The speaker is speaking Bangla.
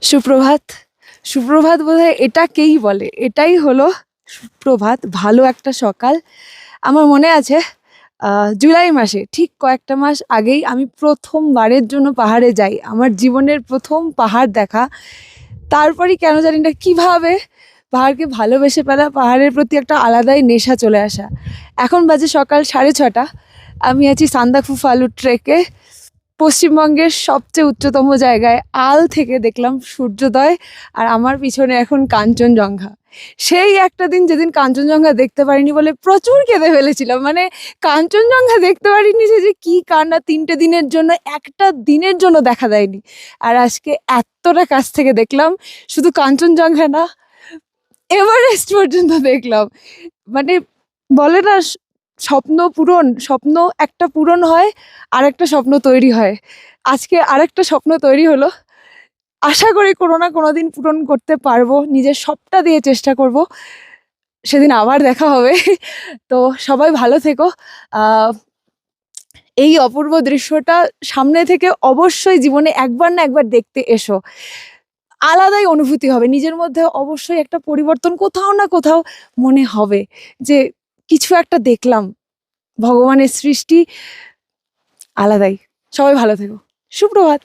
সুপ্রভাত। সুপ্রভাত বোধহয় এটাকেই বলে। এটাই হলো সুপ্রভাত, ভালো একটা সকাল। আমার মনে আছে জুলাই মাসে ঠিক কয়েকটা মাস আগেই আমি প্রথমবারের জন্য পাহাড়ে যাই। আমার জীবনের প্রথম পাহাড় দেখা। তারপরই কেন জানি না কীভাবে পাহাড়কে ভালোবেসে ফেলা, পাহাড়ের প্রতি একটা আলাদাই নেশা চলে আসা। এখন বাজে সকাল 6:30। আমি আছি সান্দাকফু ফালু ট্রেকে। পশ্চিমবঙ্গের সবচেয়ে উচ্চতম জায়গায় আল থেকে দেখলাম সূর্যোদয়, আর আমার পিছনে এখন কাঞ্চনজঙ্ঘা। সেই একটা দিন যেদিন কাঞ্চনজঙ্ঘা দেখতে পারিনি বলে প্রচুর কেঁদে ফেলেছিলাম। মানে কাঞ্চনজঙ্ঘা দেখতে পারিনি যে কি কান্না, 3টে দিনের জন্য, একটা দিনের জন্য দেখা দেয়নি। আর আজকে এতটা কাছ থেকে দেখলাম, শুধু কাঞ্চনজঙ্ঘা না, এভারেস্ট পর্যন্ত দেখলাম। মানে বলে না, স্বপ্ন একটা পূরণ হয়, আরেকটা স্বপ্ন তৈরি হয়। আজকে আরেকটা স্বপ্ন তৈরি হলো। আশা করি কোনো না কোনো দিন পূরণ করতে পারবো, নিজের সবটা দিয়ে চেষ্টা করব, সেদিন আবার দেখা হবে। তো সবাই ভালো থেকো। এই অপূর্ব দৃশ্যটা সামনে থেকে অবশ্যই জীবনে একবার না একবার দেখতে এসো। আলাদাই অনুভূতি হবে, নিজের মধ্যে অবশ্যই একটা পরিবর্তন কোথাও না কোথাও মনে হবে যে কিছু একটা দেখলাম, ভগবানের সৃষ্টি আলাদাই। সবাই ভালো থেকো। সুপ্রভাত।